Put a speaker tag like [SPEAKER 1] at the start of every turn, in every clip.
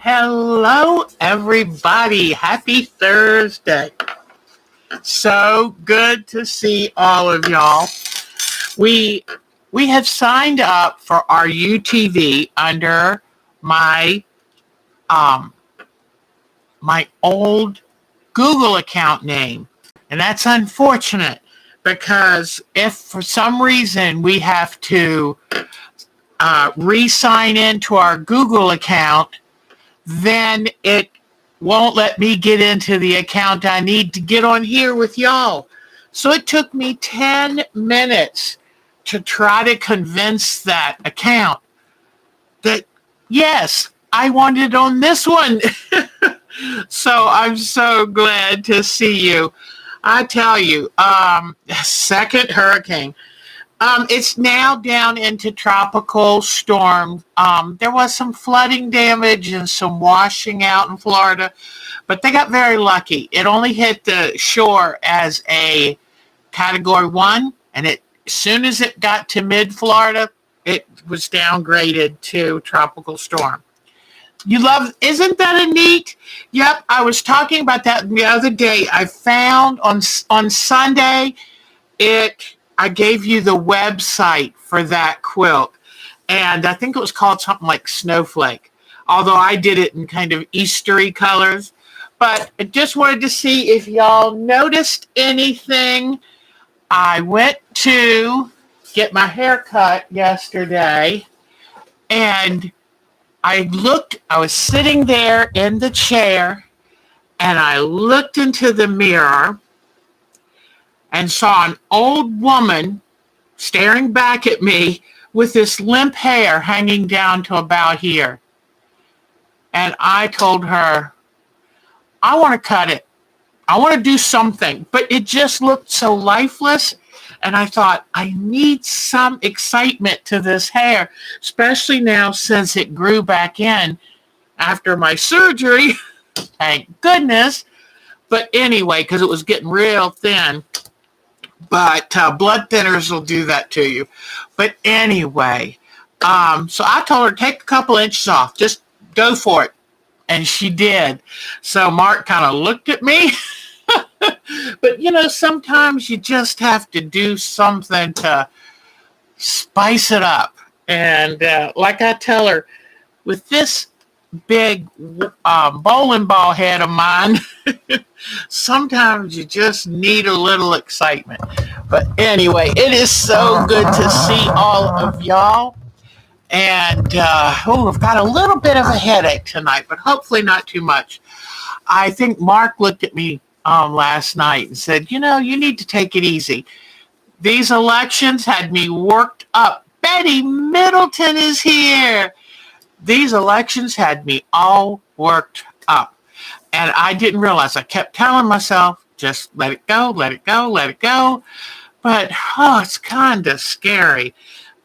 [SPEAKER 1] Hello, everybody. Happy Thursday. So good to see all of y'all. We we have signed up for our UTV under my um my old Google account name. And that's unfortunate because if for some reason we have to re-sign into our Google account, then it won't let me get into the account I need to get on here with y'all. So it took me 10 minutes to try to convince that account that, yes, I want it on this one. So I'm so glad to see you. I tell you, second hurricane. It's now down into tropical storm. There was some flooding damage and some washing out in Florida, but they got very lucky. It only hit the shore as a category 1, and as soon as it got to mid-Florida, it was downgraded to tropical storm. Isn't that a neat? Yep, I was talking about that the other day. I found on Sunday, I gave you the website for that quilt, and I think it was called something like Snowflake, although I did it in kind of Eastery colors. But I just wanted to see if y'all noticed anything. I went to get my hair cut yesterday, and I was sitting there in the chair, and I looked into the mirror and saw an old woman staring back at me with this limp hair hanging down to about here. And I told her, I want to cut it. I want to do something. But it just looked so lifeless. And I thought, I need some excitement to this hair, especially now since it grew back in after my surgery. Thank goodness. But anyway, because it was getting real thin. But blood thinners will do that to you. But anyway, so I told her, take a couple inches off. Just go for it. And she did. So Mark kind of looked at me. But, sometimes you just have to do something to spice it up. And like I tell her, with this big bowling ball head of mine, sometimes you just need a little excitement. But anyway, it is so good to see all of y'all. And I've got a little bit of a headache tonight, but hopefully not too much. I think Mark looked at me last night and said, you need to take it easy. These elections had me worked up. Betty Middleton is here. These elections had me all worked up. And I didn't realize. I kept telling myself, just let it go, let it go, let it go. But, it's kind of scary.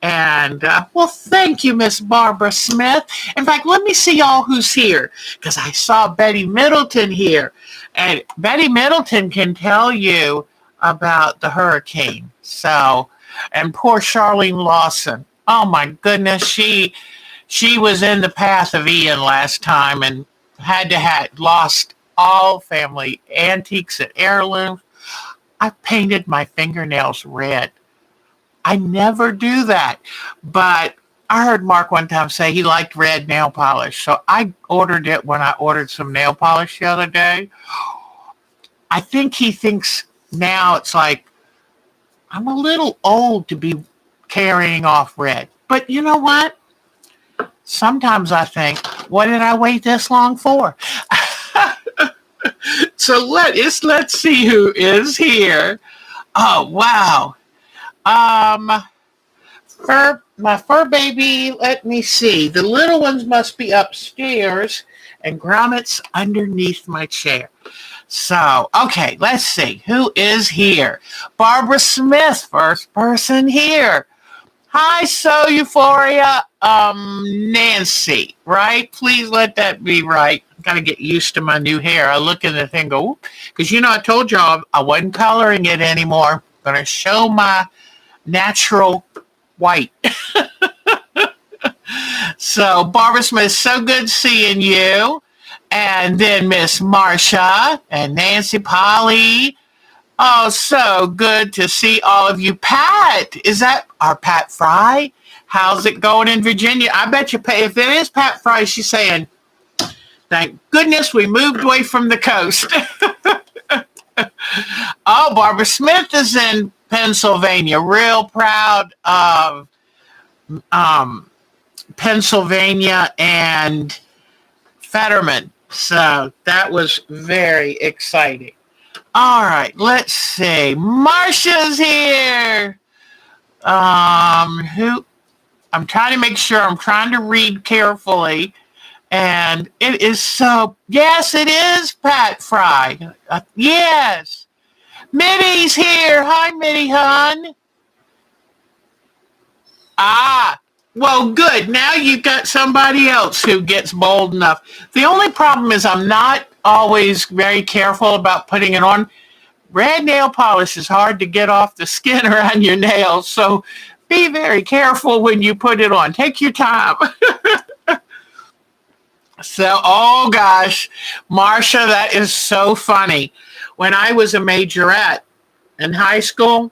[SPEAKER 1] And, thank you, Miss Barbara Smith. In fact, let me see y'all who's here, because I saw Betty Middleton here. And Betty Middleton can tell you about the hurricane. So, and poor Charlene Lawson. Oh, my goodness. She was in the path of Ian last time and had lost all family antiques and heirlooms. I painted my fingernails red. I never do that. But I heard Mark one time say he liked red nail polish. So I ordered it when I ordered some nail polish the other day. I think he thinks now it's like, I'm a little old to be carrying off red. But you know what? Sometimes I think, what did I wait this long for? So let's see who is here. Oh, wow. My fur baby, let me see. The little ones must be upstairs, and Gromit's underneath my chair. So, okay, let's see. Who is here? Barbara Smith, first person here. Hi, So Euphoria. Nancy, right? Please let that be right. I've got to get used to my new hair. I look in the thing and go, because I told y'all I wasn't coloring it anymore. I'm going to show my natural white. So, Barbara Smith, so good seeing you. And then Miss Marcia and Nancy Polly. Oh, so good to see all of you. Pat, is that our Pat Fry? How's it going in Virginia? I bet you, if it is Pat Fry, she's saying, thank goodness we moved away from the coast. Oh, Barbara Smith is in Pennsylvania. Real proud of um, Pennsylvania and Fetterman. So that was very exciting. All right, let's see. Marcia's here. Who? I'm trying to make sure. I'm trying to read carefully. And it is so, yes, it is Pat Fry. Yes. Mitty's here. Hi, Mitty, hon. Ah, well, good. Now you've got somebody else who gets bold enough. The only problem is I'm not always very careful about putting it on. Red nail polish is hard to get off the skin around your nails, so be very careful when you put it on. Take your time. So, oh gosh, Marcia, that is so funny. When I was a majorette in high school,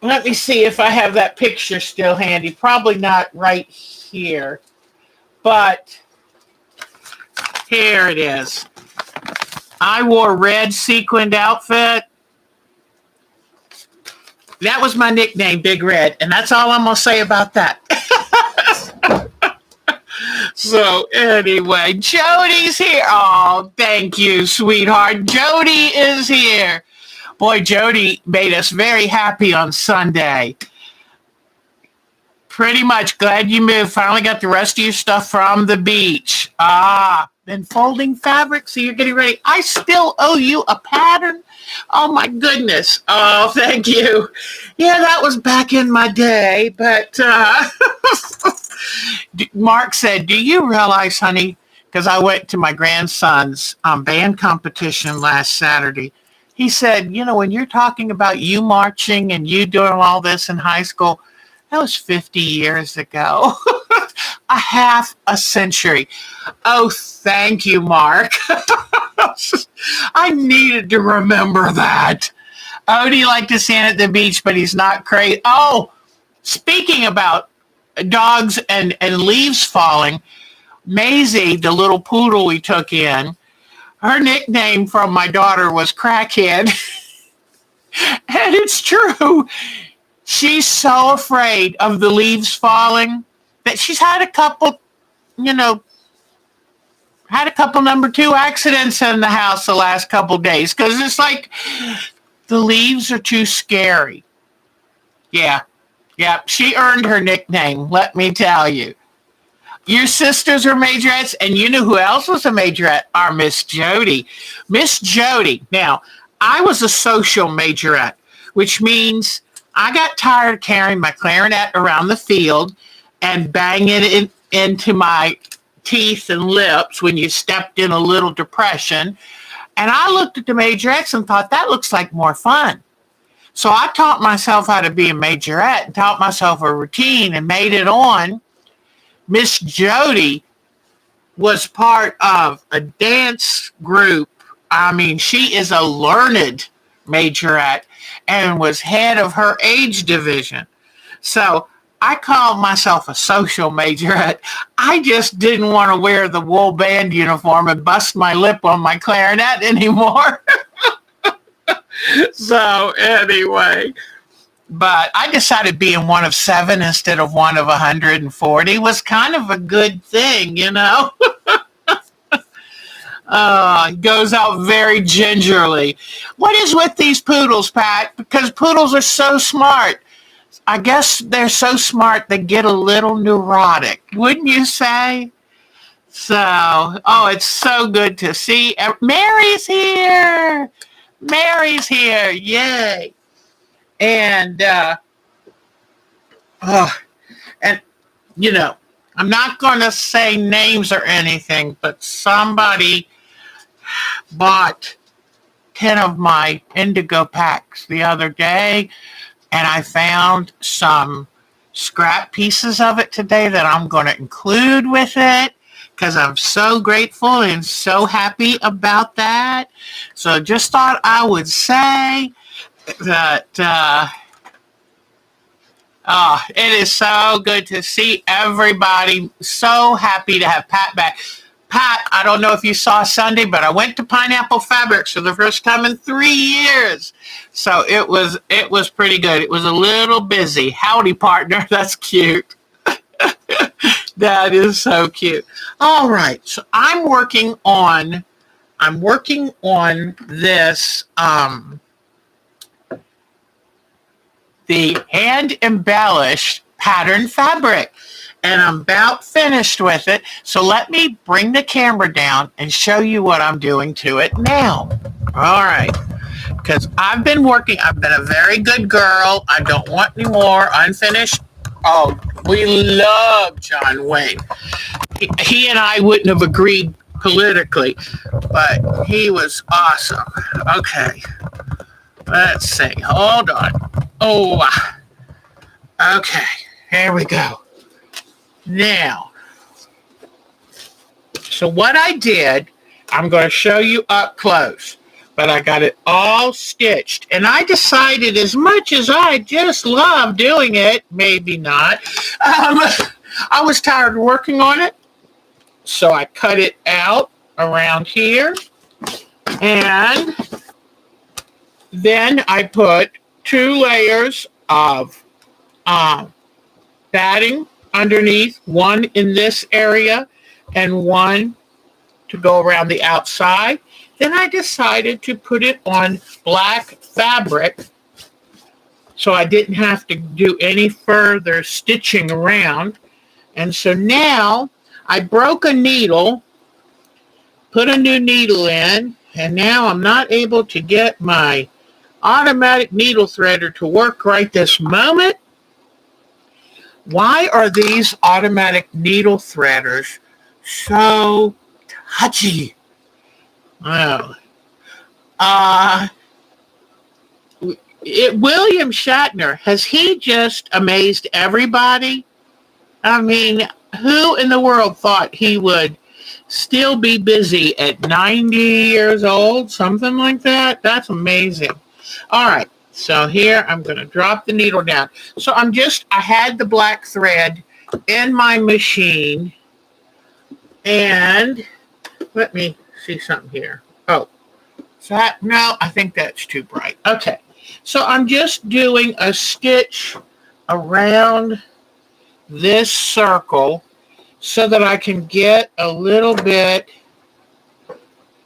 [SPEAKER 1] let me see if I have that picture still handy. Probably not right here, but here it is. I wore a red sequined outfit. That was my nickname, Big Red, and that's all I'm going to say about that. So anyway, Jody's here. Oh, thank you, sweetheart. Jody is here. Boy, Jody made us very happy on Sunday. Pretty much glad you moved. Finally got the rest of your stuff from the beach. Been folding fabric, so you're getting ready. I still owe you a pattern. Oh my goodness. Oh, thank you. Yeah, that was back in my day, but Mark said, do you realize, honey, because I went to my grandson's band competition last Saturday. He said, you know, when you're talking about you marching and you doing all this in high school, that was 50 years ago. A half a century. Oh, thank you, Mark. I needed to remember that. Odie liked to stand at the beach, but he's not crazy. Oh, speaking about dogs and leaves falling, Maisie, the little poodle we took in, her nickname from my daughter was Crackhead. And it's true. She's so afraid of the leaves falling that she's had a couple, number 2 accidents in the house the last couple days because it's like the leaves are too scary. Yeah, she earned her nickname, let me tell you. Your sisters are majorettes, and you know who else was a majorette? Our Miss Jody. Miss Jody. Now, I was a social majorette, which means I got tired of carrying my clarinet around the field and banging it into my teeth and lips when you stepped in a little depression. And I looked at the majorettes and thought, that looks like more fun. So I taught myself how to be a majorette and taught myself a routine and made it on. Miss Jody was part of a dance group. I mean, she is a learned majorette and was head of her age division. So I called myself a social majorette. I just didn't want to wear the wool band uniform and bust my lip on my clarinet anymore. So anyway, but I decided being one of 7 instead of one of 140 was kind of a good thing, you know. Goes out very gingerly. What is with these poodles, Pat? Because poodles are so smart. I guess they're so smart they get a little neurotic, wouldn't you say? So, oh, it's so good to see. Mary's here. Mary's here. Yay. And, you know, I'm not going to say names or anything, but somebody bought 10 of my indigo packs the other day, and I found some scrap pieces of it today that I'm going to include with it because I'm so grateful and so happy about that. So just thought I would say that it is so good to see everybody. So happy to have Pat back. Pat, I don't know if you saw Sunday, but I went to Pineapple Fabrics for the first time in 3 years. So it was pretty good. It was a little busy. Howdy, partner. That's cute. That is so cute. All right. So I'm working on this the hand embellished pattern fabric, and I'm about finished with it. So let me bring the camera down and show you what I'm doing to it now. All right, because I've been a very good girl. I don't want any more unfinished. Oh, we love John Wayne. He and I wouldn't have agreed politically, but he was awesome. Okay, let's see. Hold on. Oh, okay. Here we go. Now, so what I did, I'm going to show you up close, but I got it all stitched. And I decided, as much as I just love doing it, maybe not, I was tired of working on it. So I cut it out around here. And then I put 2 layers of batting underneath, one in this area and one to go around the outside. Then I decided to put it on black fabric so I didn't have to do any further stitching around. And so now I broke a needle, put a new needle in, and now I'm not able to get my automatic needle threader to work right this moment. Why are these automatic needle threaders so touchy? Oh. William Shatner, has he just amazed everybody? I mean, who in the world thought he would still be busy at 90 years old? Something like that? That's amazing. All right. So here I'm going to drop the needle down. So I had the black thread in my machine, and let me see something here. Oh, no, I think that's too bright. Okay. So I'm just doing a stitch around this circle so that I can get a little bit.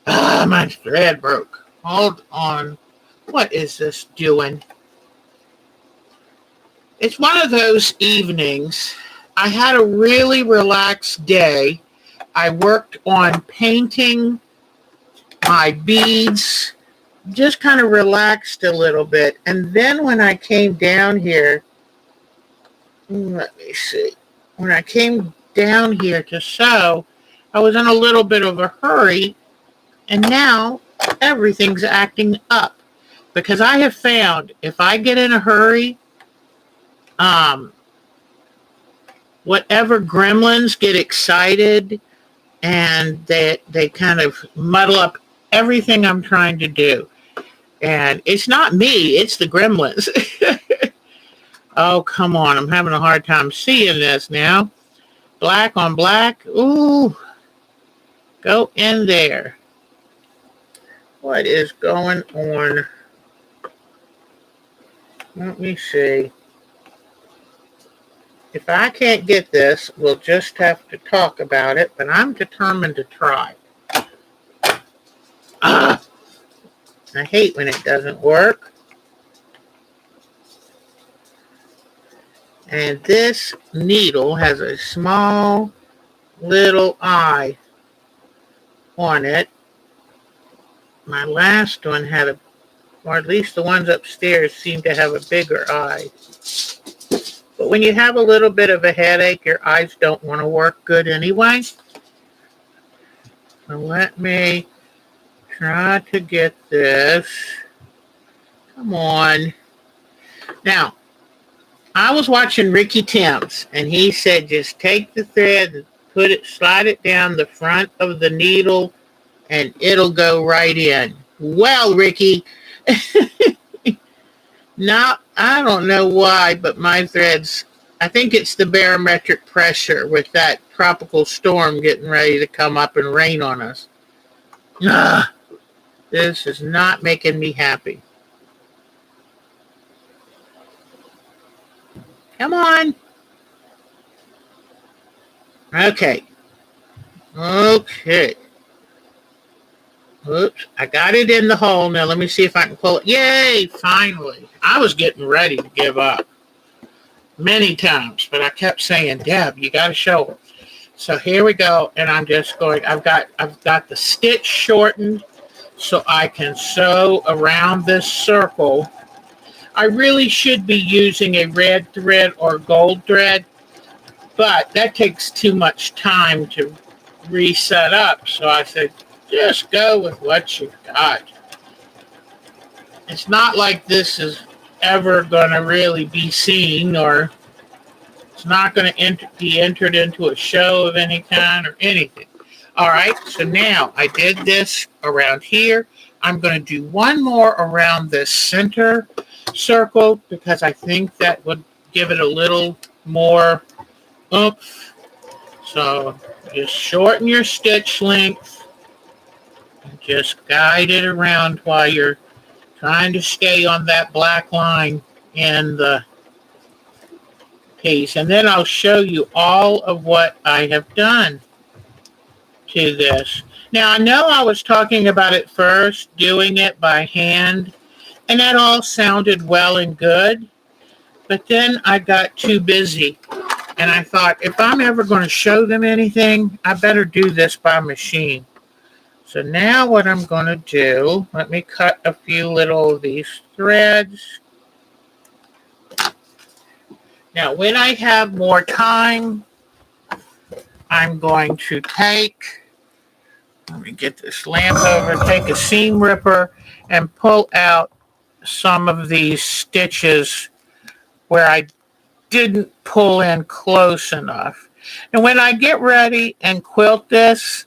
[SPEAKER 1] My thread broke. Hold on. What is this doing? It's one of those evenings. I had a really relaxed day. I worked on painting my beads, just kind of relaxed a little bit. And then when I came down here, let me see. When I came down here to sew, I was in a little bit of a hurry, and now everything's acting up. Because I have found if I get in a hurry, whatever gremlins get excited and they kind of muddle up everything I'm trying to do. And it's not me, it's the gremlins. Oh, come on. I'm having a hard time seeing this now. Black on black. Ooh. Go in there. What is going on? Let me see. If I can't get this, we'll just have to talk about it, but I'm determined to try. I hate when it doesn't work. And this needle has a small little eye on it. My last one had or at least the ones upstairs seem to have a bigger eye. But when you have a little bit of a headache, your eyes don't want to work good anyway. So let me try to get this. Come on. Now, I was watching Ricky Timms, and he said just take the thread and slide it down the front of the needle, and it'll go right in. Well, Ricky, now I don't know why, but my threads, I think it's the barometric pressure with that tropical storm getting ready to come up and rain on us. Ugh, this is not making me happy. Come on. Okay. Okay. Oops, I got it in the hole. Now let me see if I can pull it. Yay, finally. I was getting ready to give up many times, but I kept saying, Deb, you got to show her. So here we go, and I'm just going, I've got the stitch shortened so I can sew around this circle. I really should be using a red thread or gold thread, but that takes too much time to reset up. So I said, just go with what you've got. It's not like this is ever going to really be seen, or it's not going to be entered into a show of any kind or anything. All right, so now I did this around here. I'm going to do one more around this center circle because I think that would give it a little more oomph. So just shorten your stitch length and just guide it around while you're trying to stay on that black line in the piece. And then I'll show you all of what I have done to this. Now, I know I was talking about it first, doing it by hand, and that all sounded well and good, but then I got too busy, and I thought, if I'm ever going to show them anything, I better do this by machine. So now what I'm going to do, let me cut a few little of these threads. Now, when I have more time, I'm going to let me get this lamp over, take a seam ripper and pull out some of these stitches where I didn't pull in close enough. And when I get ready and quilt this,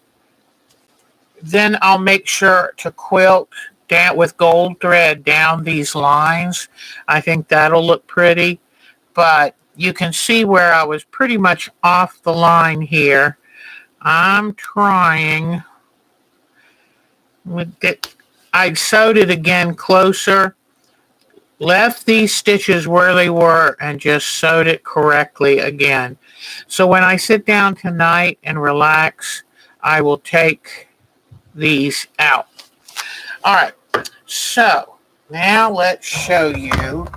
[SPEAKER 1] then I'll make sure to quilt down with gold thread down these lines. I think that'll look pretty, but you can see where I was pretty much off the line here. I'm trying with it. I sewed it again closer, left these stitches where they were, and just sewed it correctly again. So when I sit down tonight and relax, I will take these out. All right, so now let's show you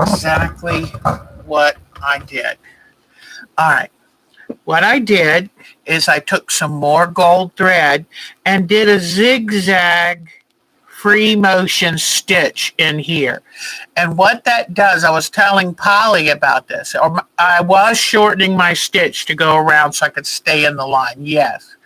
[SPEAKER 1] exactly what I did. All right, what I did is I took some more gold thread and did a zigzag free motion stitch in here. And what that does, I was telling Polly about this, or I was shortening my stitch to go around so I could stay in the line, yes,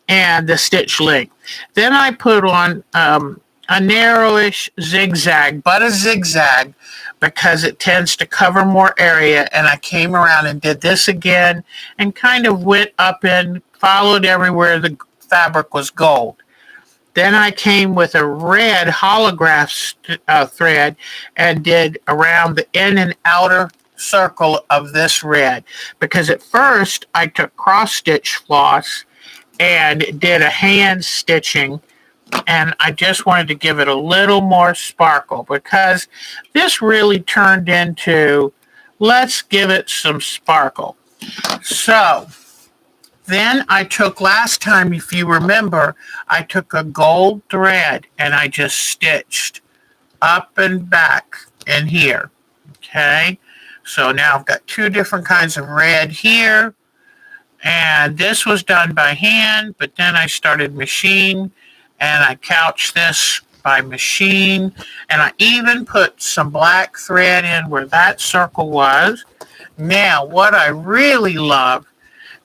[SPEAKER 1] and the stitch length. Then I put on a narrowish zigzag, but a zigzag, because it tends to cover more area. And I came around and did this again and kind of went up and followed everywhere the fabric was gold. Then I came with a red holograph thread and did around the in and outer circle of this red, because at first I took cross stitch floss and did a hand stitching, and I just wanted to give it a little more sparkle, because this really turned into, let's give it some sparkle. So then I took, last time, if you remember, I took a gold thread and I just stitched up and back in here. Okay, so now I've got two different kinds of red here, and this was done by hand, but then I started machine, and I couched this by machine, and I even put some black thread in where that circle was. Now, what I really love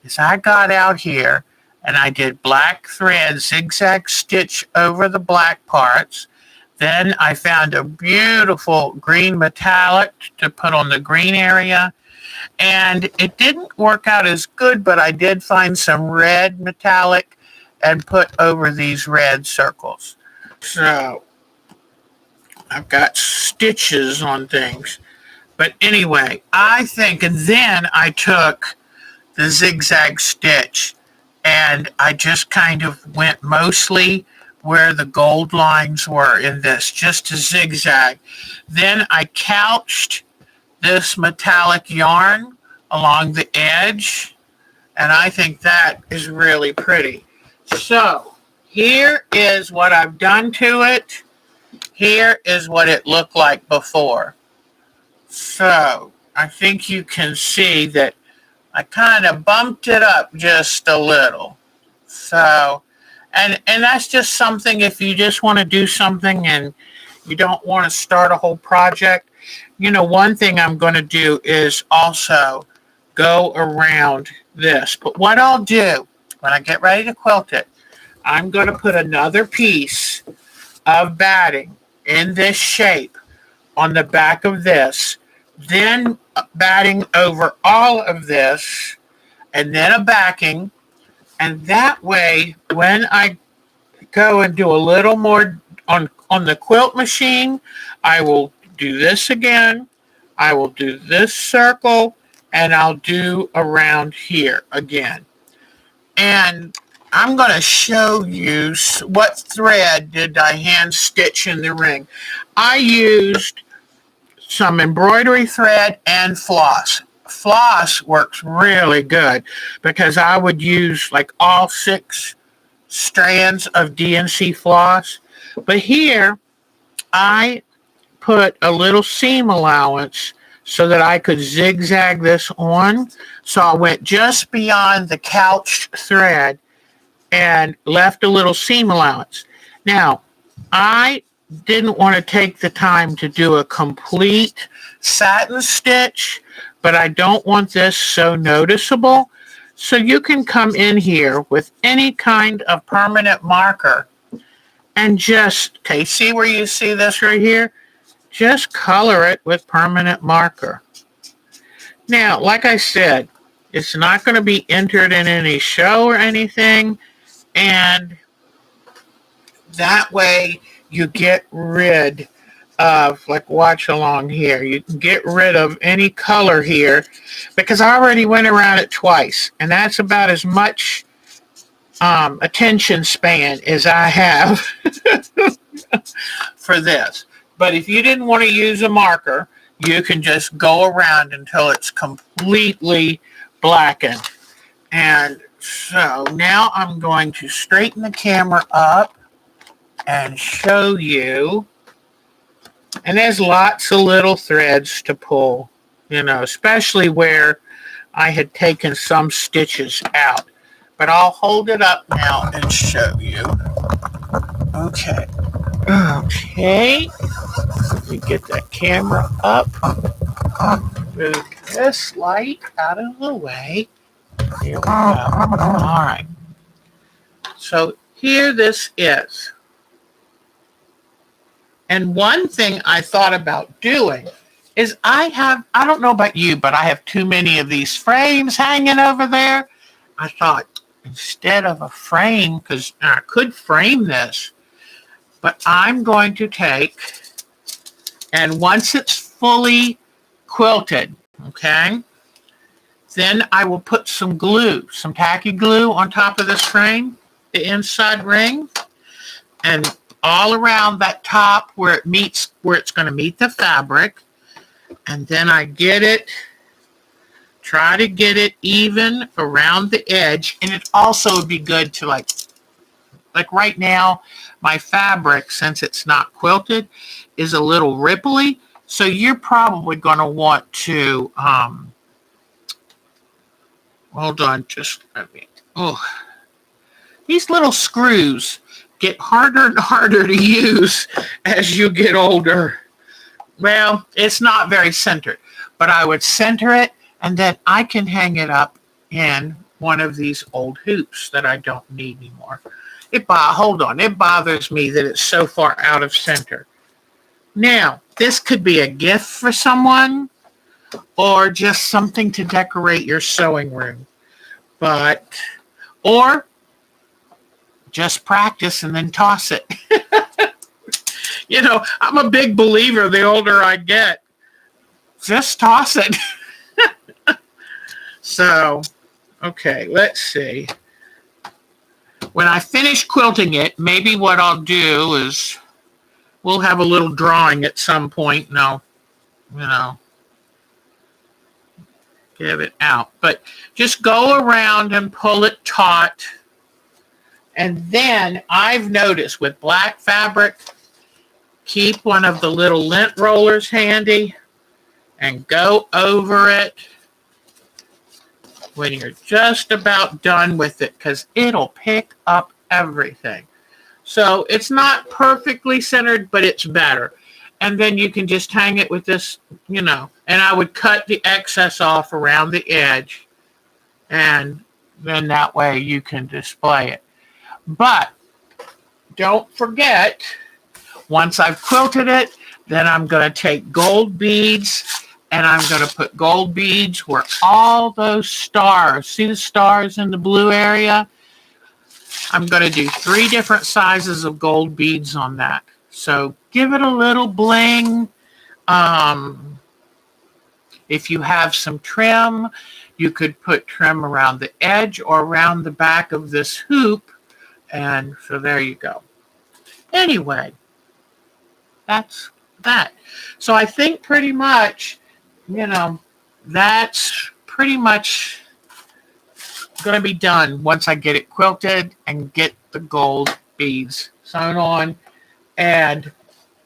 [SPEAKER 1] is I got out here and I did black thread, zigzag stitch over the black parts. Then I found a beautiful green metallic to put on the green area. And it didn't work out as good, but I did find some red metallic and put over these red circles. So I've got stitches on things. But anyway, I think, and then I took the zigzag stitch and I just kind of went mostly where the gold lines were in this, just to zigzag. Then I couched this metallic yarn along the edge, and I think that is really pretty. So here is what I've done to it. Here is what it looked like before. So I think you can see that I kind of bumped it up just a little. So, and that's just something, if you just want to do something and you don't want to start a whole project. You know, one thing I'm going to do is also go around this. But what I'll do when I get ready to quilt it, I'm going to put another piece of batting in this shape on the back of this, then batting over all of this, and then a backing. And that way, when I go and do a little more on the quilt machine, I will do this again. I will do this circle, and I'll do around here again. And I'm going to show you what thread did I hand stitch in the ring. I used some embroidery thread and floss. Floss works really good because I would use like all 6 strands of DNC floss. But here I put a little seam allowance so that I could zigzag this on. So I went just beyond the couched thread and left a little seam allowance. Now, I didn't want to take the time to do a complete satin stitch, but I don't want this so noticeable. So you can come in here with any kind of permanent marker and just, okay, see where you see this right here? Just color it with permanent marker. Now, like I said, it's not going to be entered in any show or anything, and that way you get rid of, like, watch along here. You can get rid of any color here because I already went around it twice, and that's about as much attention span as I have for this. But if you didn't want to use a marker, you can just go around until it's completely blackened. And so now I'm going to straighten the camera up and show you. And there's lots of little threads to pull, you know, especially where I had taken some stitches out. But I'll hold it up now and show you. Okay. Okay. Let me get that camera up. Move this light out of the way. Here we go. All right. So here this is. And one thing I thought about doing is I don't know about you, but I have too many of these frames hanging over there. I thought instead of a frame, because I could frame this, but I'm going to take, and once it's fully quilted, okay, then I will put some glue, some tacky glue on top of this frame, the inside ring, and all around that top where it meets, where it's going to meet the fabric. And then I get it, try to get it even around the edge. And it also would be good to like right now, my fabric, since it's not quilted, is a little ripply. So you're probably going to want to, hold on, just let me, these little screws get harder and harder to use as you get older. Well, it's not very centered, but I would center it, and then I can hang it up in one of these old hoops that I don't need anymore. Hold on. It bothers me that it's so far out of center. Now, this could be a gift for someone or just something to decorate your sewing room. Or just practice and then toss it. I'm a big believer the older I get. Just toss it. So, okay, let's see. When I finish quilting it, maybe what I'll do is we'll have a little drawing at some point and I'll, give it out. But just go around and pull it taut. And then I've noticed with black fabric, keep one of the little lint rollers handy and go over it when you're just about done with it, because it'll pick up everything. So it's not perfectly centered, but it's better. And then you can just hang it with this, and I would cut the excess off around the edge, and then that way you can display it. But don't forget, once I've quilted it, then I'm going to take gold beads, and I'm going to put gold beads where all those stars, see the stars in the blue area? I'm going to do 3 different sizes of gold beads on that. So give it a little bling. If you have some trim, you could put trim around the edge or around the back of this hoop. And so there you go. Anyway, that's that. So I think pretty much, that's pretty much going to be done once I get it quilted and get the gold beads sewn on. And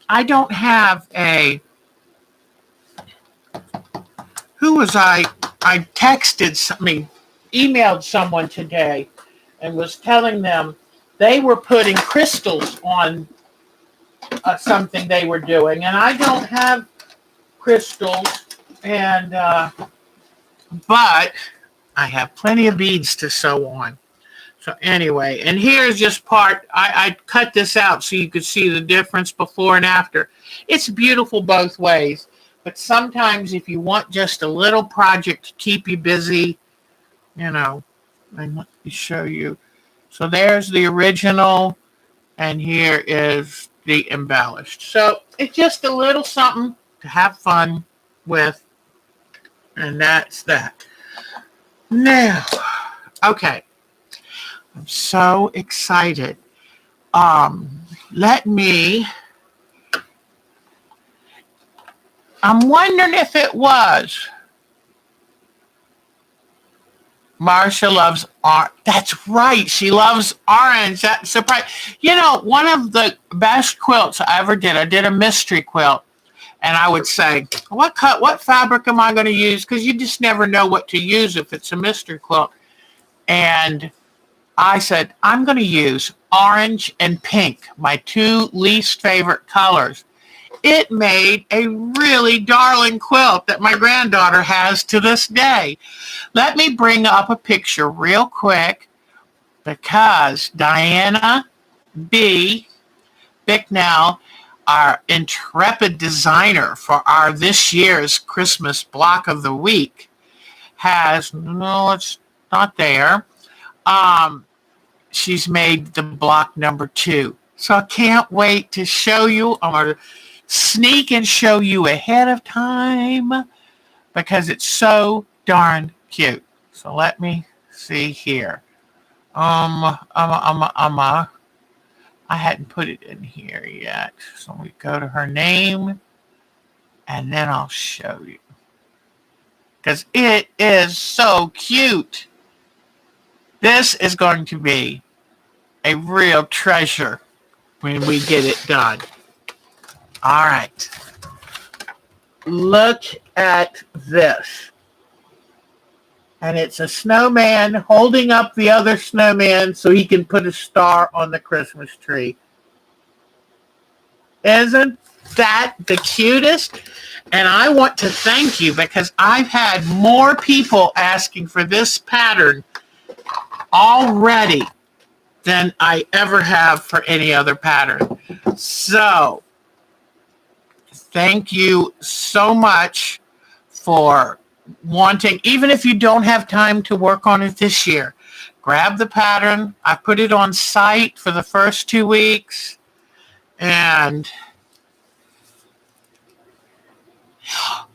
[SPEAKER 1] I don't have I emailed someone today and was telling them they were putting crystals on something they were doing. And I don't have crystals, but I have plenty of beads to sew on. So anyway, and here's just part, I cut this out so you could see the difference before and after. It's beautiful both ways, but sometimes if you want just a little project to keep you busy, and let me show you. So there's the original, and here is the embellished. So it's just a little something to have fun with, and that's that. Now, okay. I'm so excited. I'm wondering if it was. Marcia loves orange. That's right. She loves orange. That's surprise. One of the best quilts I ever did, I did a mystery quilt. And I would say, what fabric am I going to use? Because you just never know what to use if it's a mystery quilt. And I said, I'm going to use orange and pink, my 2 least favorite colors. It made a really darling quilt that my granddaughter has to this day. Let me bring up a picture real quick, because Diana B. Bicknell, our intrepid designer for our this year's Christmas block of the week, no, it's not there. She's made the block number 2. So I can't wait to show you. I'm going to sneak and show you ahead of time because it's so darn cute. So let me see here. I hadn't put it in here yet. So we go to her name and then I'll show you. Because it is so cute. This is going to be a real treasure when we get it done. All right. Look at this. And it's a snowman holding up the other snowman so he can put a star on the Christmas tree. Isn't that the cutest? And I want to thank you because I've had more people asking for this pattern already than I ever have for any other pattern. So thank you so much for wanting, even if you don't have time to work on it this year, grab the pattern. I put it on site for the first 2 weeks. And,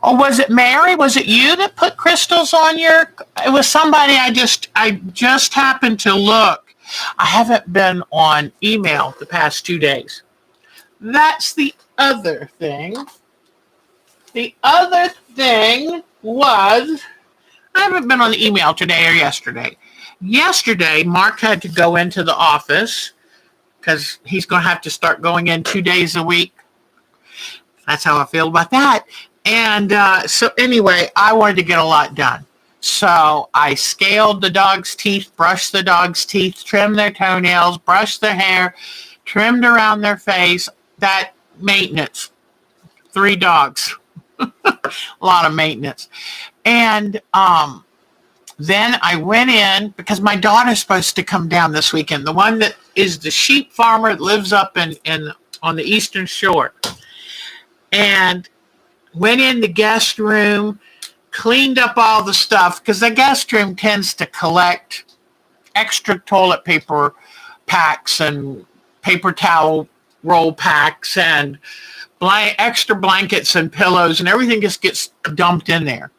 [SPEAKER 1] oh, was it Mary? Was it you that put crystals on your, it was somebody I just happened to look. I haven't been on email the past 2 days. That's the other thing. The other thing was, I haven't been on the email today or yesterday. Yesterday, Mark had to go into the office because he's going to have to start going in 2 days a week. That's how I feel about that. And so anyway, I wanted to get a lot done. So I scaled the dog's teeth, brushed the dog's teeth, trimmed their toenails, brushed their hair, trimmed around their face. That maintenance. 3 dogs. A lot of maintenance. And then I went in because my daughter's supposed to come down this weekend. The one that is the sheep farmer that lives up in on the Eastern Shore. And went in the guest room, cleaned up all the stuff because the guest room tends to collect extra toilet paper packs and paper towel roll packs and extra blankets and pillows, and everything just gets dumped in there.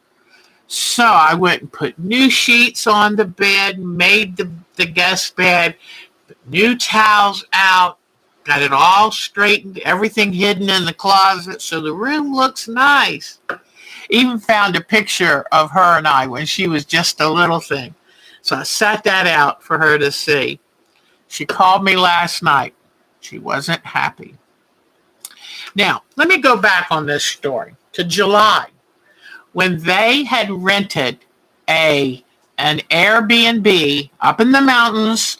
[SPEAKER 1] So I went and put new sheets on the bed, made the guest bed, put new towels out, got it all straightened, everything hidden in the closet, so the room looks nice. Even found a picture of her and I when she was just a little thing. So I sat that out for her to see. She called me last night. She wasn't happy. Now, let me go back on this story to July, when they had rented an Airbnb up in the mountains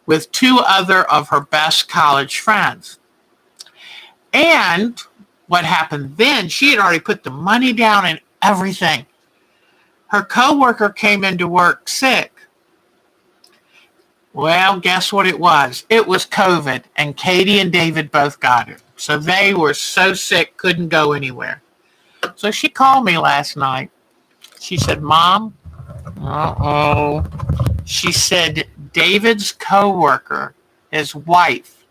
[SPEAKER 1] with 2 other of her best college friends. And what happened then, she had already put the money down and everything. Her coworker came into work sick. Well, guess what it was? It was COVID, and Katie and David both got it. So they were so sick, couldn't go anywhere. So she called me last night. She said, Mom, she said, David's coworker, his wife,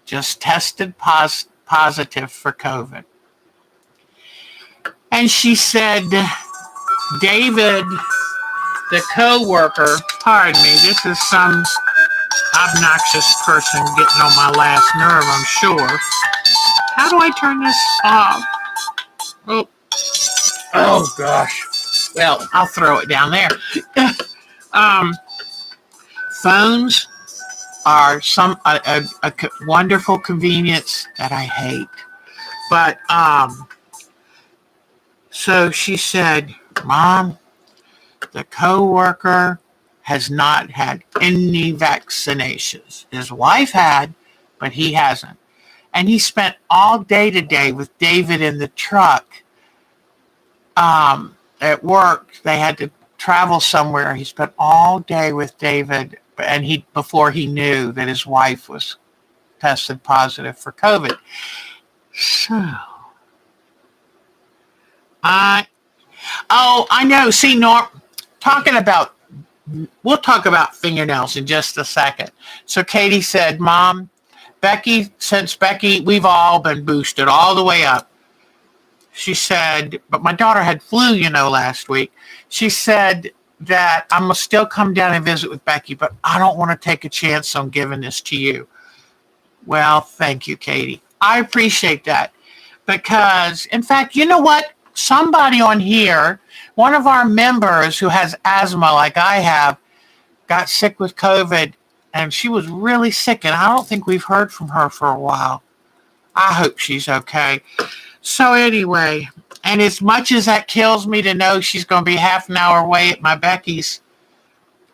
[SPEAKER 1] just tested positive for COVID. And she said, David, the coworker, pardon me, this is some obnoxious person getting on my last nerve, I'm sure. How do I turn this off? Oh gosh. Well, I'll throw it down there. Phones are a wonderful convenience that I hate. But so she said, Mom, the coworker has not had any vaccinations. His wife had, but he hasn't. And he spent all day today with David in the truck at work. They had to travel somewhere. He spent all day with David, and before he knew that his wife was tested positive for COVID. So, I know. See, Norm, we'll talk about fingernails in just a second. So Katie said, Mom, since Becky, we've all been boosted all the way up. She said, but my daughter had flu, last week. She said that I'm going to still come down and visit with Becky, but I don't want to take a chance on giving this to you. Well, thank you, Katie. I appreciate that because, in fact, you know what? Somebody on here, one of our members who has asthma like I have, got sick with COVID, and she was really sick, and I don't think we've heard from her for a while. I hope she's okay. So anyway, and as much as that kills me to know she's going to be half an hour away at my Becky's,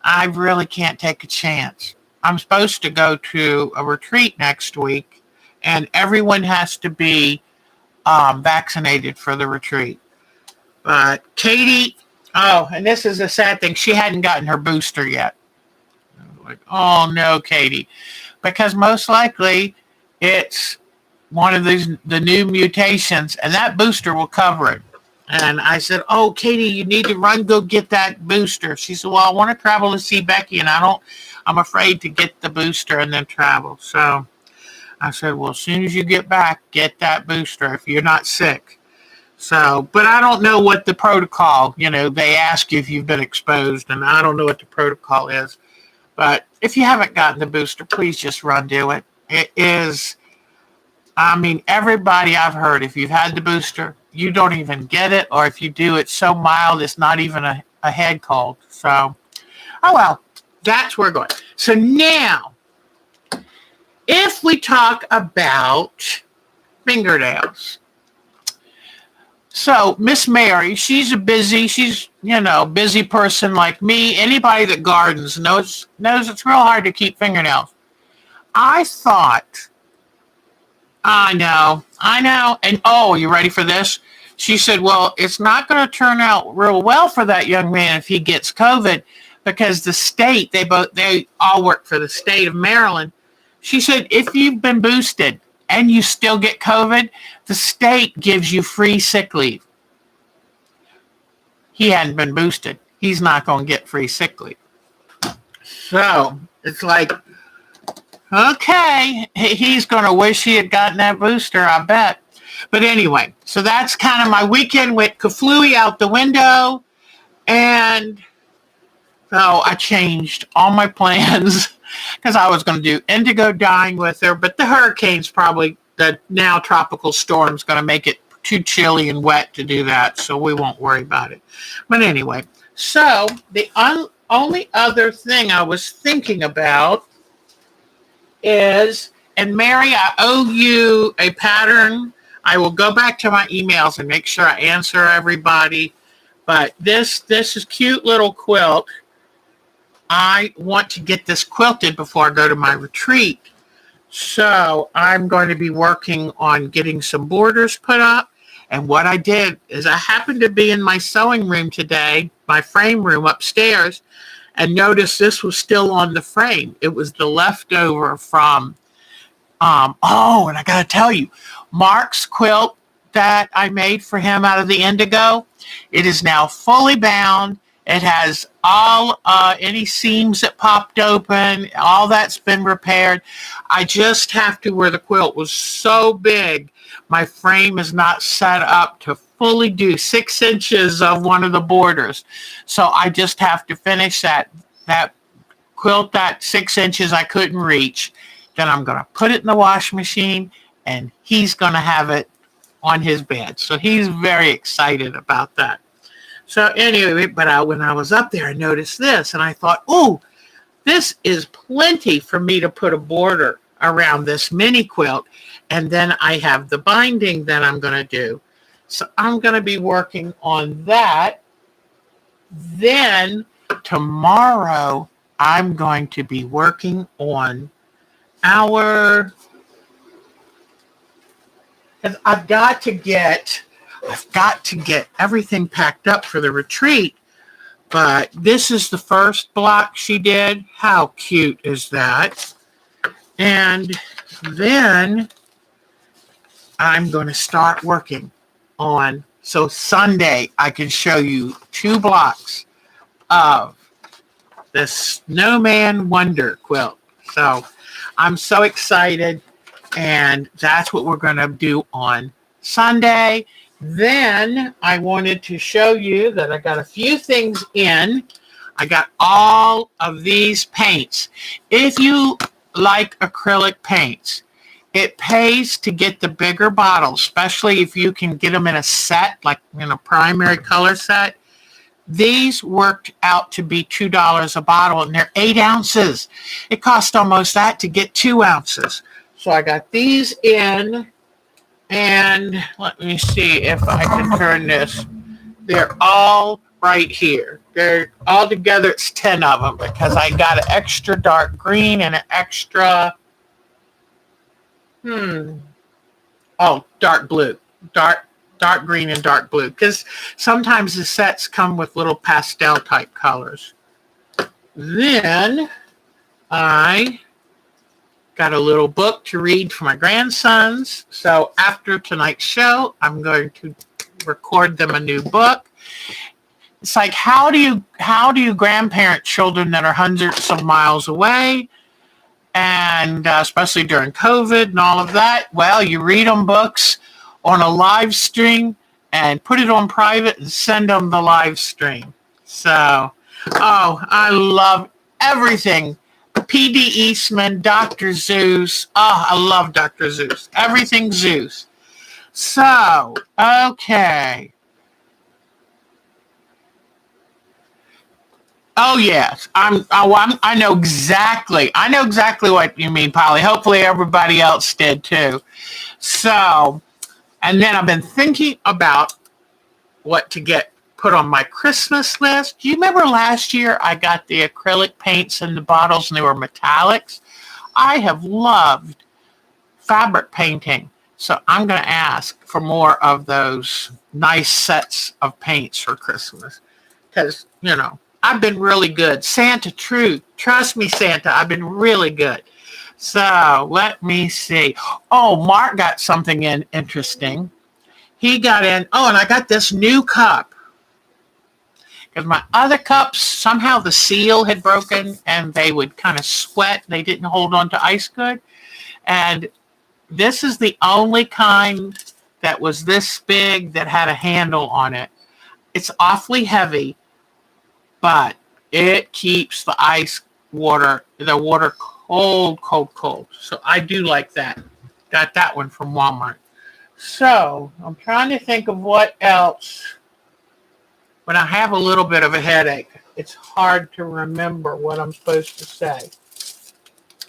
[SPEAKER 1] I really can't take a chance. I'm supposed to go to a retreat next week, and everyone has to be vaccinated for the retreat. But Katie, and this is a sad thing, she hadn't gotten her booster yet. Like, oh no, Katie, because most likely it's one of the new mutations, and that booster will cover it. And I said, oh, Katie, you need to run, go get that booster. She said, well, I want to travel to see Becky, and I'm afraid to get the booster and then travel. So I said, well, as soon as you get back, get that booster if you're not sick. So, but I don't know what the protocol, they ask you if you've been exposed, and I don't know what the protocol is. But if you haven't gotten the booster, please just run do it. It is, everybody I've heard, if you've had the booster, you don't even get it, or if you do, it's so mild, it's not even a head cold. So, oh well, that's where we're going. So now, if we talk about fingernails. So Miss Mary, she's busy person like me. Anybody that gardens knows it's real hard to keep fingernails. I thought, I know. And oh, you ready for this? She said, well, it's not going to turn out real well for that young man if he gets COVID, because the state, they all work for the state of Maryland. She said, if you've been boosted and you still get COVID, the state gives you free sick leave. He hadn't been boosted. He's not going to get free sick leave. So it's like, okay, he's going to wish he had gotten that booster, I bet. But anyway, so that's kind of my weekend with Kaflooey out the window. And so I changed all my plans because I was going to do indigo dyeing with her. But the hurricane's probably, the now tropical storm's going to make it too chilly and wet to do that. So we won't worry about it. But anyway, so the only other thing I was thinking about is, and Mary, I owe you a pattern. I will go back to my emails and make sure I answer everybody. But this is cute little quilt. I want to get this quilted before I go to my retreat. So I'm going to be working on getting some borders put up. And what I did is I happened to be in my sewing room today, my frame room upstairs, and noticed this was still on the frame. It was the leftover from, and I got to tell you, Mark's quilt that I made for him out of the indigo, it is now fully bound. It has all, any seams that popped open, all that's been repaired. I just have to, where the quilt was so big, my frame is not set up to fully do 6 inches of one of the borders. So I just have to finish that quilt, that 6 inches I couldn't reach. Then I'm going to put it in the washing machine, and he's going to have it on his bed. So he's very excited about that. So anyway, but when I was up there, I noticed this, and I thought, oh, this is plenty for me to put a border around this mini quilt. And then I have the binding that I'm going to do. So I'm going to be working on that. Then tomorrow, I'm going to be working on I've got to get everything packed up for the retreat. But this is the first block she did. How cute is that? And then I'm going to start working on, so Sunday I can show you 2 blocks of the Snowman Wonder quilt. So I'm so excited, and that's what we're going to do on Sunday. Then I wanted to show you that I got a few things in. I got all of these paints. If you like acrylic paints, it pays to get the bigger bottles, especially if you can get them in a set, like in a primary color set. These worked out to be $2 a bottle, and they're 8 ounces. It cost almost that to get 2 ounces. So I got these in, and let me see if I can turn this. They're all right here. They're all together. It's 10 of them because I got an extra dark green and an extra, dark blue. Dark green and dark blue, because sometimes the sets come with little pastel type colors. Then I got a little book to read for my grandsons. So after tonight's show, I'm going to record them a new book. It's like, how do you grandparent children that are hundreds of miles away, and especially during COVID and all of that? Well, you read them books on a live stream and put it on private and send them the live stream. So, I love everything. P.D. Eastman, Dr. Zeus. Oh, I love Dr. Zeus. Everything Zeus. So, okay. Oh yes, I know exactly. I know exactly what you mean, Polly. Hopefully, everybody else did too. So, and then I've been thinking about what to get put on my Christmas list. Do you remember last year I got the acrylic paints in the bottles and they were metallics? I have loved fabric painting, so I'm going to ask for more of those nice sets of paints for Christmas because I've been really good. Santa, trust me, Santa, I've been really good. So let me see. Oh, Mark got something in interesting. He got in. Oh, and I got this new cup because my other cups, somehow the seal had broken and they would kind of sweat. They didn't hold on to ice good. And this is the only kind that was this big that had a handle on it. It's awfully heavy, but it keeps the water cold, cold, cold. So I do like that. Got that one from Walmart. So I'm trying to think of what else. When I have a little bit of a headache, it's hard to remember what I'm supposed to say.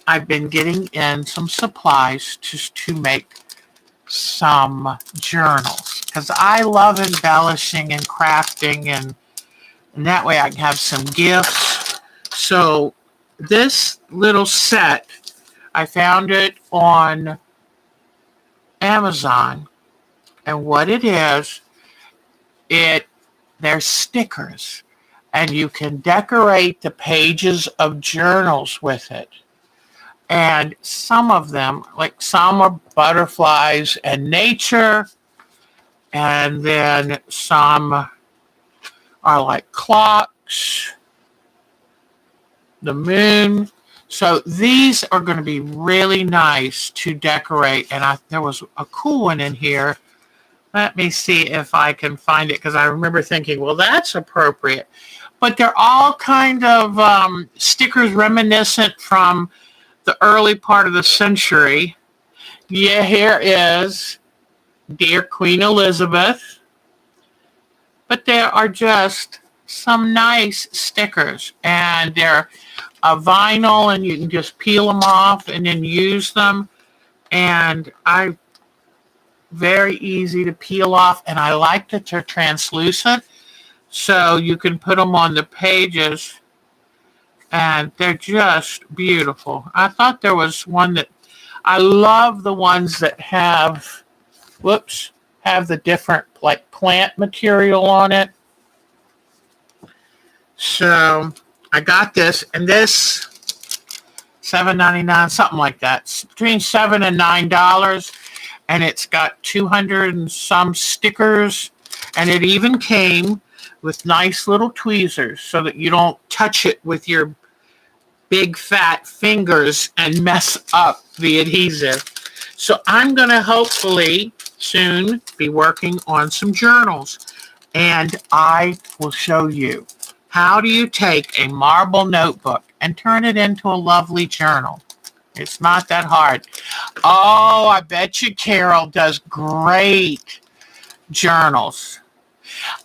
[SPEAKER 1] I've been getting in some supplies to make some journals because I love embellishing and crafting, and that way I can have some gifts. So this little set, I found it on Amazon, and what it is, they're stickers, and you can decorate the pages of journals with it. And some of them, like some are butterflies and nature, and then some are like clocks, the moon. So these are going to be really nice to decorate. And there was a cool one in here. Let me see if I can find it because I remember thinking, well, that's appropriate. But they're all kind of stickers reminiscent from the early part of the century. Yeah, here is Dear Queen Elizabeth. But there are just some nice stickers, and they're a vinyl, and you can just peel them off and then use them. And very easy to peel off, and I like that they're translucent, so you can put them on the pages, and they're just beautiful. I thought there was one that I love the ones that have the different like plant material on it. So I got this, and this $7.99, something like that. It's between $7 and $9, and it's got 200 and some stickers, and it even came with nice little tweezers so that you don't touch it with your big fat fingers and mess up the adhesive. So I'm going to hopefully soon be working on some journals, and I will show you how do you take a marble notebook and turn it into a lovely journal. It's not that hard. Oh, I bet you Carol does great journals.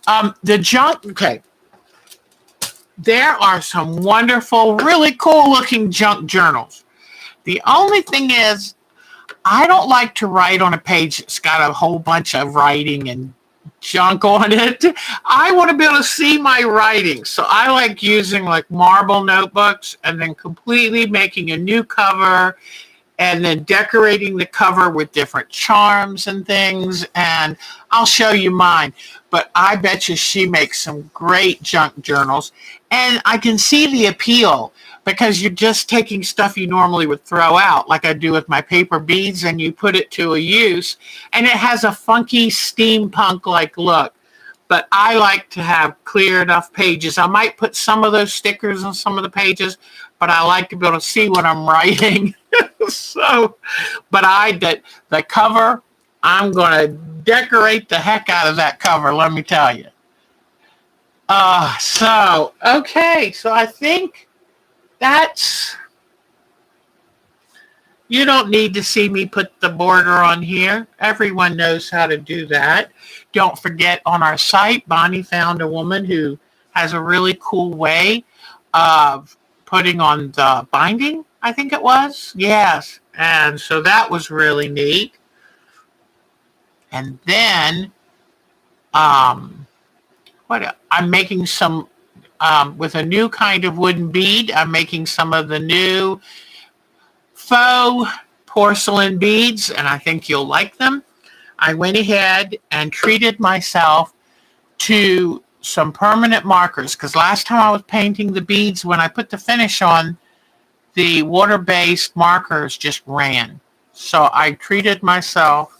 [SPEAKER 1] Okay. There are some wonderful, really cool looking junk journals. The only thing is, I don't like to write on a page that's got a whole bunch of writing and junk on it. I want to be able to see my writing. So I like using like marble notebooks and then completely making a new cover and then decorating the cover with different charms and things. And I'll show you mine. But I bet you she makes some great junk journals. And I can see the appeal because you're just taking stuff you normally would throw out, like I do with my paper beads, and you put it to a use, and it has a funky steampunk-like look. But I like to have clear enough pages. I might put some of those stickers on some of the pages, but I like to be able to see what I'm writing. So, but the cover, I'm going to decorate the heck out of that cover, let me tell you. Okay, so I think that's, you don't need to see me put the border on here. Everyone knows how to do that. Don't forget, on our site, Bonnie found a woman who has a really cool way of putting on the binding, I think it was. Yes. And so that was really neat. And then, I'm making some, with a new kind of wooden bead, I'm making some of the new faux porcelain beads, and I think you'll like them. I went ahead and treated myself to some permanent markers, because last time I was painting the beads, when I put the finish on, the water-based markers just ran. So I treated myself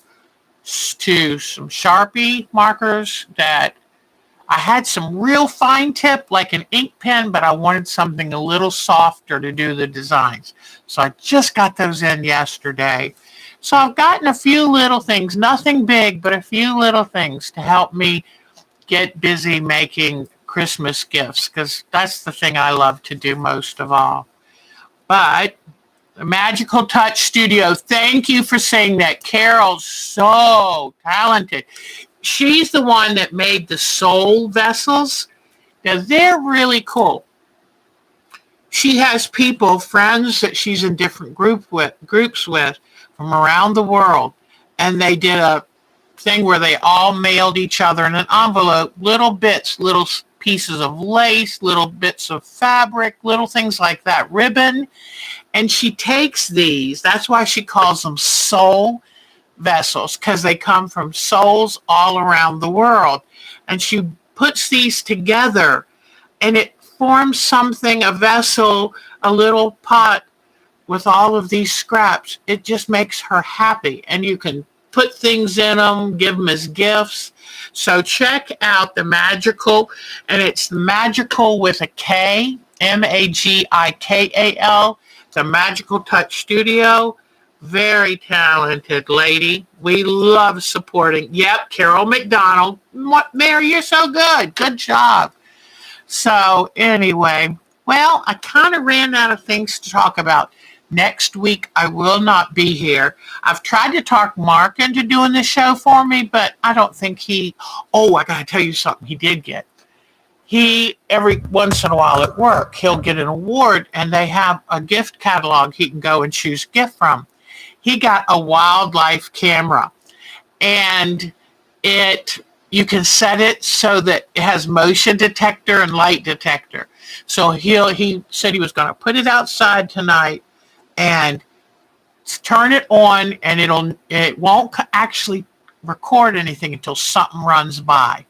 [SPEAKER 1] to some Sharpie markers that I had some real fine tip, like an ink pen, but I wanted something a little softer to do the designs. So I just got those in yesterday. So I've gotten a few little things, nothing big, but a few little things to help me get busy making Christmas gifts, because that's the thing I love to do most of all. But the Magical Touch Studio, thank you for saying that. Carol's so talented. She's the one that made the soul vessels. Now, they're really cool. She has people, friends that she's in different groups with from around the world. And they did a thing where they all mailed each other in an envelope, little bits, little pieces of lace, little bits of fabric, little things like that, ribbon. And she takes these, that's why she calls them soul vessels, because they come from souls all around the world. And she puts these together, and it forms something, a vessel, a little pot with all of these scraps. It just makes her happy, and you can put things in them, give them as gifts. So check out the Magical, and it's Magical with a K, Magikal, the Magical Touch Studio. Very talented lady. We love supporting. Yep, Carol McDonald. Mary, you're so good. Good job. So anyway, well, I kind of ran out of things to talk about. Next week, I will not be here. I've tried to talk Mark into doing the show for me, but I don't think I got to tell you something he did get. He, every once in a while at work, he'll get an award, and they have a gift catalog he can go and choose a gift from. He got a wildlife camera, and you can set it so that it has motion detector and light detector. So he said he was going to put it outside tonight and turn it on, and it won't actually record anything until something runs by.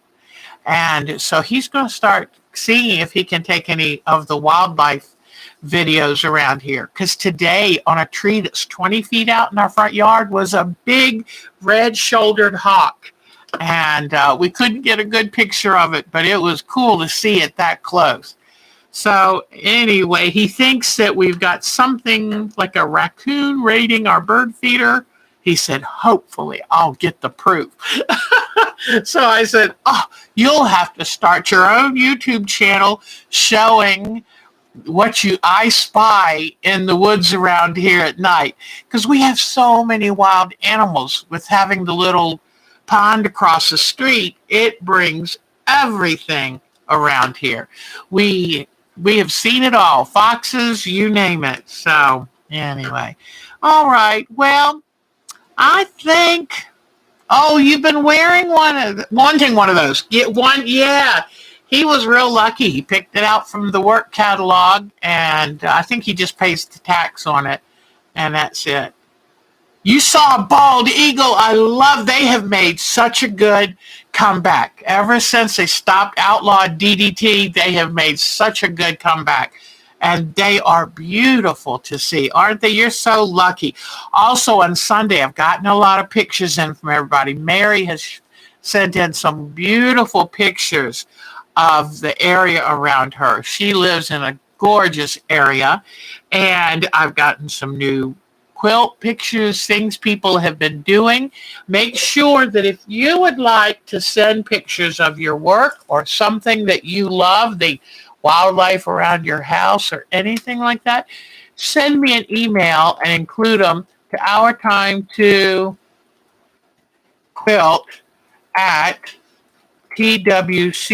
[SPEAKER 1] And so he's going to start seeing if he can take any of the wildlife videos around here, because today on a tree that's 20 feet out in our front yard was a big red-shouldered hawk, and we couldn't get a good picture of it, but it was cool to see it that close. So anyway, he thinks that we've got something like a raccoon raiding our bird feeder. He said, hopefully I'll get the proof. So I said, you'll have to start your own YouTube channel showing what I spy in the woods around here at night, because we have so many wild animals. With having the little pond across the street, it brings everything around here. We have seen it all, foxes, you name it. So anyway, all right, well, I think, you've been wanting one of those. Get one, yeah. He was real lucky. He picked it out from the work catalog, and I think he just pays the tax on it, and that's it. You saw a bald eagle. They have made such a good comeback. Ever since they stopped outlawed DDT, they have made such a good comeback. and they are beautiful to see, aren't they? You're so lucky. Also on Sunday, I've gotten a lot of pictures in from everybody. Mary has sent in some beautiful pictures of the area around her. She lives in a gorgeous area, and I've gotten some new quilt pictures, things people have been doing. Make sure that if you would like to send pictures of your work or something that you love, the wildlife around your house or anything like that, send me an email and include them to our time to quilt at twc.com.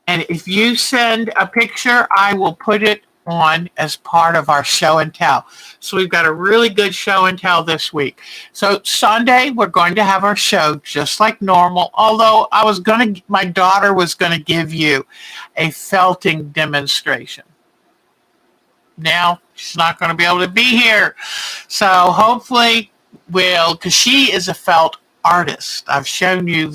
[SPEAKER 1] And if you send a picture, I will put it on as part of our show and tell. So we've got a really good show and tell this week. So Sunday, we're going to have our show just like normal, although my daughter was going to give you a felting demonstration. Now, she's not going to be able to be here. So hopefully because she is a felt artist. I've shown you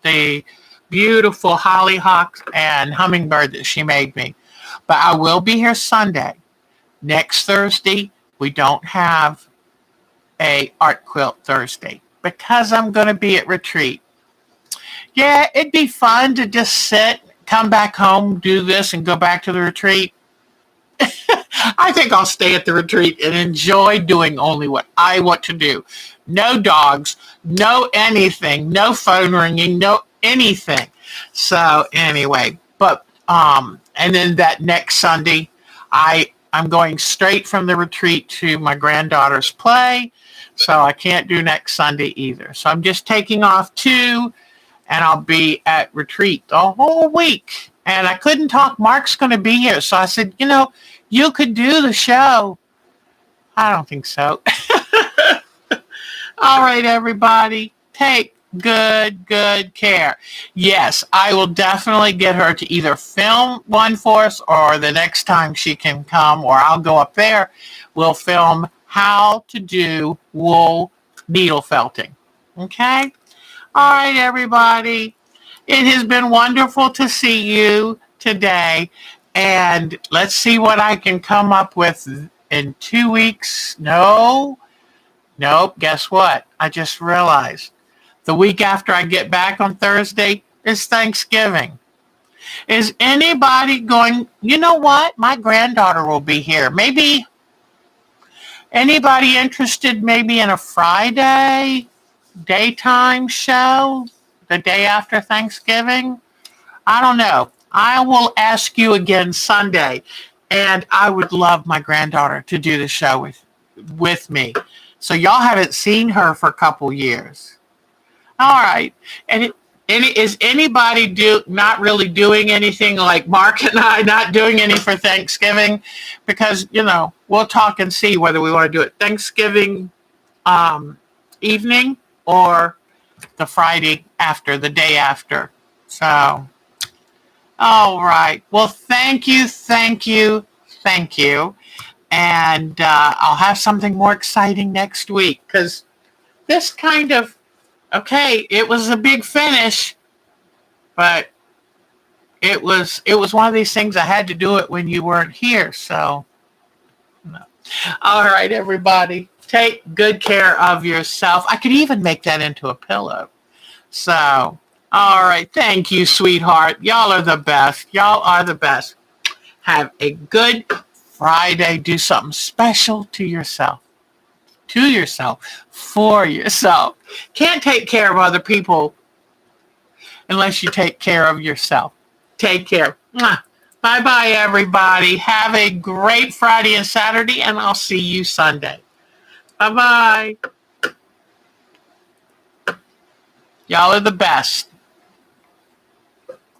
[SPEAKER 1] the beautiful hollyhock and hummingbird that she made me. But I will be here Sunday. Next Thursday, we don't have a art quilt Thursday because I'm going to be at retreat. Yeah, it'd be fun to just sit, come back home, do this, and go back to the retreat. I think I'll stay at the retreat and enjoy doing only what I want to do. No dogs, no anything, no phone ringing, no anything. So anyway, and then that next Sunday, I'm going straight from the retreat to my granddaughter's play, so I can't do next Sunday either. So I'm just taking off 2, and I'll be at retreat the whole week. And I couldn't talk. Mark's going to be here, so I said, you could do the show. I don't think so. All right, everybody, take good care. Yes, I will definitely get her to either film one for us or the next time she can come, or I'll go up there. We'll film how to do wool needle felting. Okay? All right, everybody. It has been wonderful to see you today. And let's see what I can come up with in 2 weeks. Nope. Guess what? I just realized. The week after I get back on Thursday is Thanksgiving. Is anybody going, you know what? My granddaughter will be here. Maybe anybody interested maybe in a Friday daytime show the day after Thanksgiving? I don't know. I will ask you again Sunday. And I would love my granddaughter to do the show with me. So y'all haven't seen her for a couple years. All right. And is anybody not really doing anything like Mark and I, not doing any for Thanksgiving? Because, we'll talk and see whether we want to do it Thanksgiving evening or the Friday after, the day after. So, all right. Well, thank you. And I'll have something more exciting next week because this kind of, okay, it was a big finish, but it was one of these things I had to do it when you weren't here. So, no. All right, everybody, take good care of yourself. I could even make that into a pillow. So, all right. Thank you, sweetheart. Y'all are the best. Have a good Friday. Do something special to yourself, for yourself. Can't take care of other people unless you take care of yourself. Take care. Bye-bye, everybody. Have a great Friday and Saturday, and I'll see you Sunday. Bye-bye. Y'all are the best.